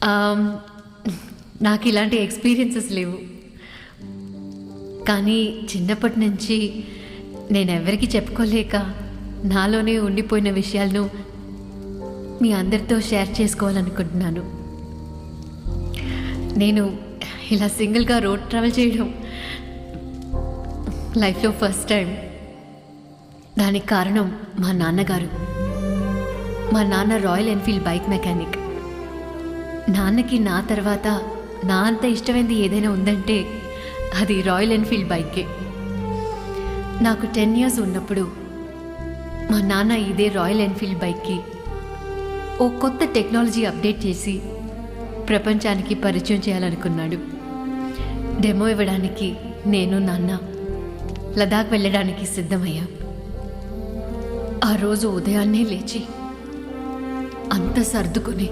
ఆమ్, నాకు ఇలాంటి ఎక్స్పీరియన్సెస్ లేవు. కానీ చిన్నప్పటి నుంచి నేను ఎవరికి చెప్పుకోలేక నాలోనే ఉండిపోయిన విషయాలను మీ అందరితో షేర్ చేసుకోవాలనుకుంటున్నాను. నేను ఇలా సింగిల్గా రోడ్ ట్రావెల్ చేయడం లైఫ్లో ఫస్ట్ టైం. దానికి కారణం మా నాన్నగారు. మా నాన్న రాయల్ ఎన్ఫీల్డ్ బైక్ మెకానిక్. నాన్నకి నా తర్వాత నా అంత ఇష్టమైనది ఏదైనా ఉందంటే అది రాయల్ ఎన్ఫీల్డ్ బైకే. నాకు 10 years ఉన్నప్పుడు మా నాన్న ఇదే రాయల్ ఎన్ఫీల్డ్ బైక్కి ఓ కొత్త టెక్నాలజీ అప్డేట్ చేసి ప్రపంచానికి పరిచయం చేయాలనుకున్నాడు. డెమో ఇవ్వడానికి నేను నాన్న లదాఖ్ వెళ్ళడానికి సిద్ధమయ్యాం. ఆ రోజు ఉదయాన్నే లేచి అంత సర్దుకుని